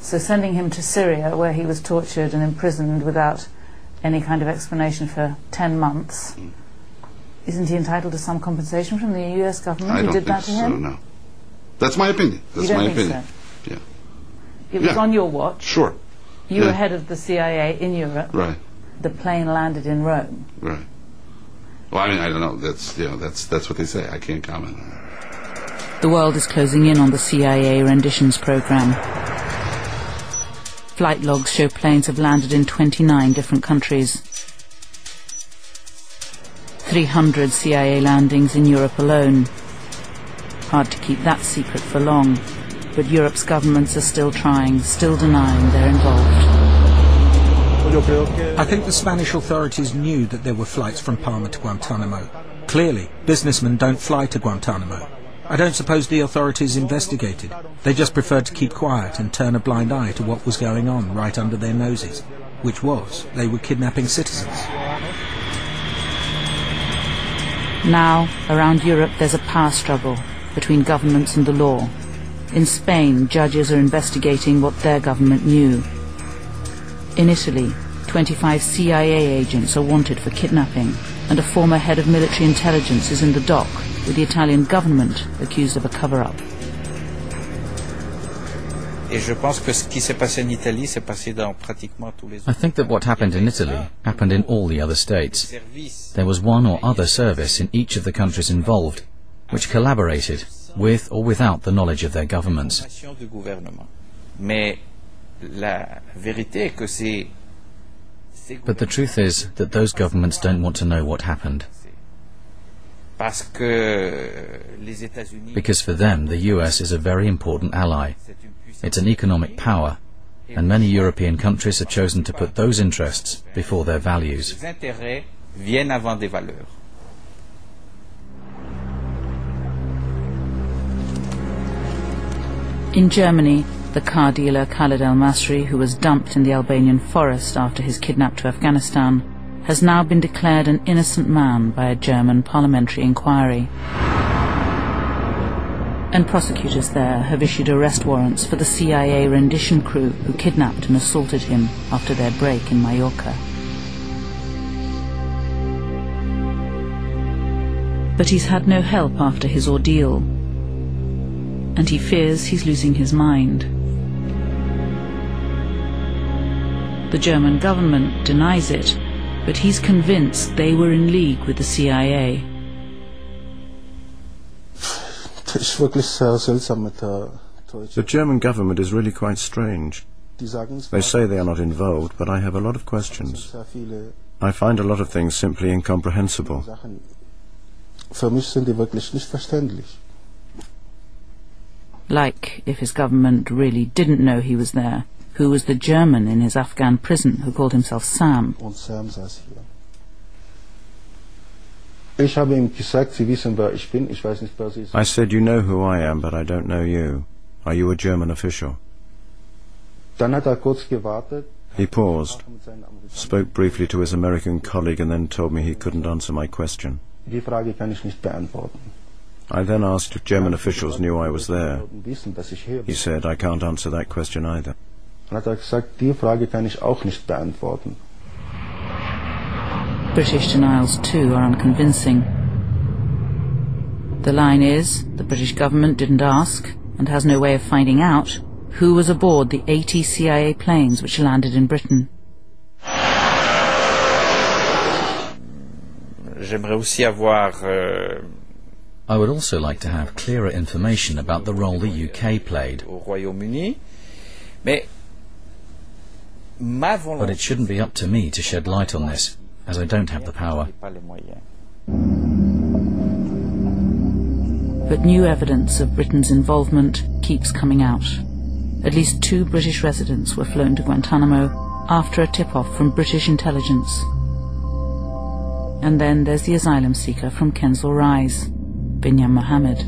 So sending him to Syria, where he was tortured and imprisoned without any kind of explanation for 10 months, isn't he entitled to some compensation from the US government who did that to him? I don't think so, no. That's my opinion. That's my opinion. So? Yeah. It was on your watch. Sure. You were head of the CIA in Europe. Right. The plane landed in Rome. Right. Well, I mean, I don't know. That's what they say. I can't comment on that. The world is closing in on the CIA renditions program. Flight logs show planes have landed in 29 different countries. 300 CIA landings in Europe alone. Hard to keep that secret for long, but Europe's governments are still trying, still denying they're involved. I think the Spanish authorities knew that there were flights from Palma to Guantanamo. Clearly, businessmen don't fly to Guantanamo. I don't suppose the authorities investigated. They just preferred to keep quiet and turn a blind eye to what was going on right under their noses, which was they were kidnapping citizens. Now, around Europe, there's a power struggle between governments and the law. In Spain, judges are investigating what their government knew. In Italy, 25 CIA agents are wanted for kidnapping, and a former head of military intelligence is in the dock, with the Italian government accused of a cover-up. I think that what happened in Italy happened in all the other states. There was one or other service in each of the countries involved which collaborated with or without the knowledge of their governments. But the truth is that those governments don't want to know what happened. Because for them, the US is a very important ally. It's an economic power, and many European countries have chosen to put those interests before their values. In Germany, the car dealer Khaled El-Masri, who was dumped in the Albanian forest after his kidnap to Afghanistan, has now been declared an innocent man by a German parliamentary inquiry. And prosecutors there have issued arrest warrants for the CIA rendition crew who kidnapped and assaulted him after their break in Mallorca. But he's had no help after his ordeal, and he fears he's losing his mind. The German government denies it, but he's convinced they were in league with the CIA. The German government is really quite strange. They say they are not involved, but I have a lot of questions. I find a lot of things simply incomprehensible. Like if his government really didn't know he was there, who was the German in his Afghan prison who called himself Sam? I said, you know who I am, but I don't know you. Are you a German official? He paused, spoke briefly to his American colleague, and then told me he couldn't answer my question. I then asked if German officials knew I was there. He said, I can't answer that question either. British denials too are unconvincing. The line is, the British government didn't ask, and has no way of finding out, who was aboard the 80 CIA planes which landed in Britain. I would also like to have clearer information about the role the UK played. But it shouldn't be up to me to shed light on this, as I don't have the power. But new evidence of Britain's involvement keeps coming out. At least 2 British residents were flown to Guantanamo after a tip-off from British intelligence. And then there's the asylum seeker from Kensal Rise, Binyam Mohammed.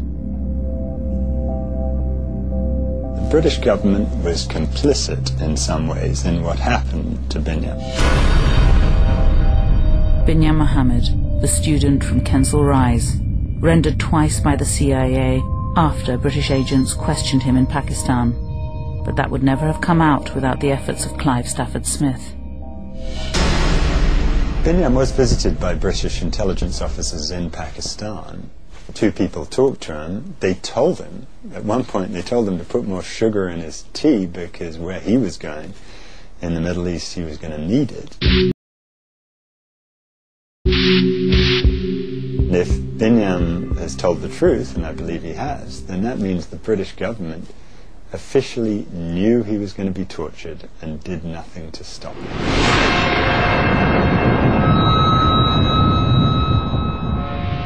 The British government was complicit in some ways in what happened to Binyam. Binyam Mohammed, the student from Kensal Rise, rendered twice by the CIA after British agents questioned him in Pakistan. but that would never have come out without the efforts of Clive Stafford Smith. Binyam was visited by British intelligence officers in Pakistan. Two people talked to him. They told him, at one point they told him to put more sugar in his tea because where he was going in the Middle East he was going to need it. And if Binyam has told the truth, and I believe he has, then that means the British government officially knew he was going to be tortured and did nothing to stop it.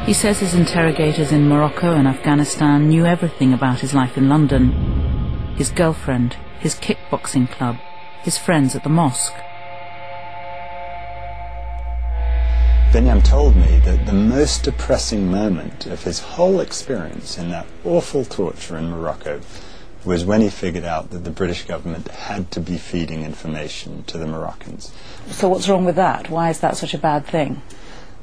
He says his interrogators in Morocco and Afghanistan knew everything about his life in London, his girlfriend, his kickboxing club, his friends at the mosque. Binyam told me that the most depressing moment of his whole experience in that awful torture in Morocco was when he figured out that the British government had to be feeding information to the Moroccans. So what's wrong with that? Why is that such a bad thing?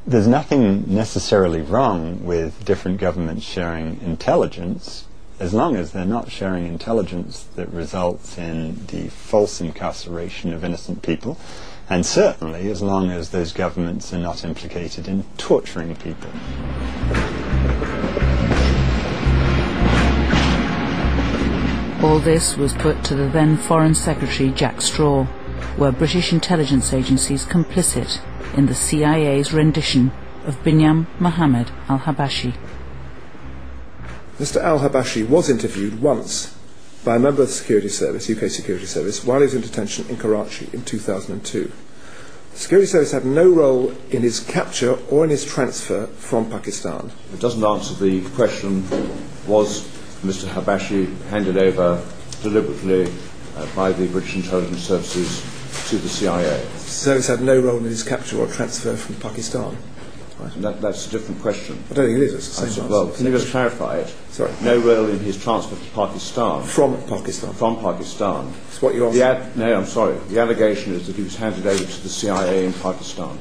There's nothing necessarily wrong with different governments sharing intelligence, as long as they're not sharing intelligence that results in the false incarceration of innocent people, and certainly as long as those governments are not implicated in torturing people. All this was put to the then Foreign Secretary Jack Straw. Were British intelligence agencies complicit in the CIA's rendition of Binyam Mohammed al-Habashi? Mr al-Habashi was interviewed once by a member of the Security Service, UK Security Service, while he was in detention in Karachi in 2002. The Security Service had no role in his capture or in his transfer from Pakistan. It doesn't answer the question, was Mr Habashi handed over deliberately by the British intelligence services to the CIA? The service had no role in his capture or transfer from Pakistan. Right. That's a different question. I don't think it is. It's the same answer. Well, can you just clarify it? Sorry. No role in his transfer to Pakistan. From Pakistan. From Pakistan. That's what you asked. No, I'm sorry. The allegation is that he was handed over to the CIA in Pakistan.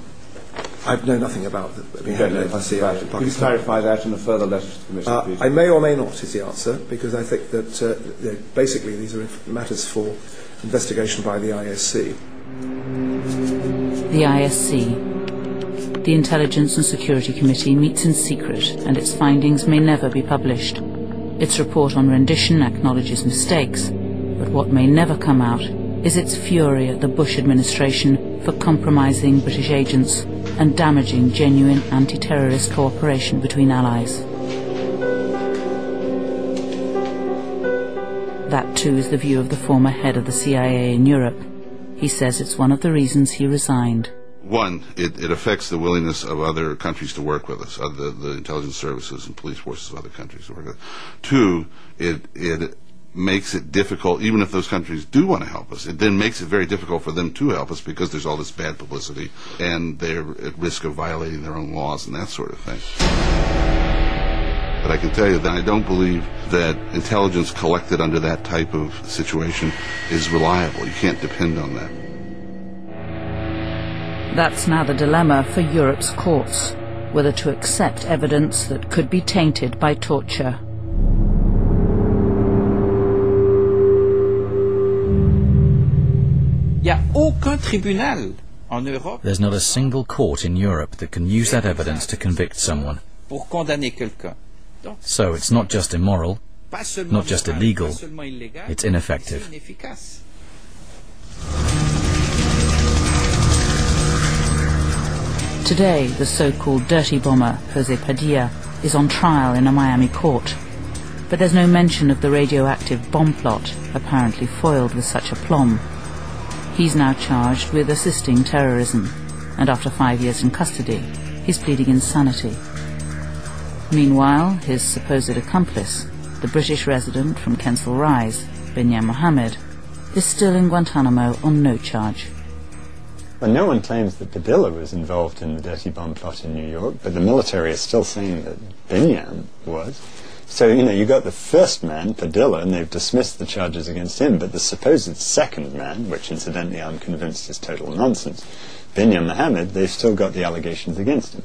I know nothing about being handed over to the CIA in Pakistan. Can you clarify that in a further letter to the committee, please? I may or may not is the answer, because I think that basically these are matters for investigation by the ISC. The ISC, the Intelligence and Security Committee, meets in secret, and its findings may never be published. Its report on rendition acknowledges mistakes, but what may never come out is its fury at the Bush administration for compromising British agents and damaging genuine anti-terrorist cooperation between allies. That too is the view of the former head of the CIA in Europe. He says it's one of the reasons he resigned. One, it affects the willingness of other countries to work with us, the intelligence services and police forces of other countries to work with us. Two, it makes it difficult, even if those countries do want to help us, it then makes it very difficult for them to help us because there's all this bad publicity and they're at risk of violating their own laws and that sort of thing. But I can tell you that I don't believe that intelligence collected under that type of situation is reliable. You can't depend on that. That's now the dilemma for Europe's courts, whether to accept evidence that could be tainted by torture. There's not a single court in Europe that can use that evidence to convict someone. So it's not just immoral, not just illegal, it's ineffective. Today, the so-called dirty bomber, Jose Padilla, is on trial in a Miami court. But there's no mention of the radioactive bomb plot, apparently foiled with such aplomb. He's now charged with assisting terrorism, and after 5 years in custody, he's pleading insanity. Meanwhile, his supposed accomplice, the British resident from Kensal Rise, Binyam Mohammed, is still in Guantanamo on no charge. Well, no one claims that Padilla was involved in the dirty bomb plot in New York, but the military is still saying that Binyam was. So, you got the first man, Padilla, and they've dismissed the charges against him, but the supposed second man, which incidentally I'm convinced is total nonsense, Binyam Mohammed, they've still got the allegations against him.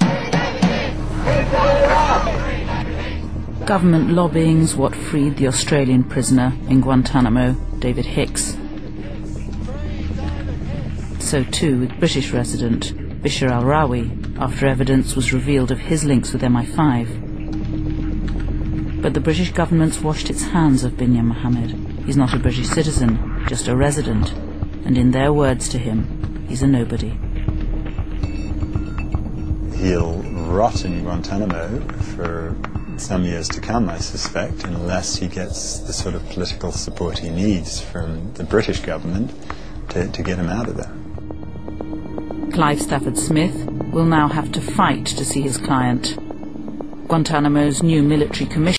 Government lobbying's what freed the Australian prisoner in Guantanamo, David Hicks. So too with British resident Bishar al-Rawi, after evidence was revealed of his links with MI5. But the British government's washed its hands of Binyam Mohammed. He's not a British citizen, just a resident, and in their words to him, he's a nobody. He'll rot in Guantanamo for some years to come, I suspect, unless he gets the sort of political support he needs from the British government to get him out of there. Clive Stafford Smith will now have to fight to see his client. Guantanamo's new military commission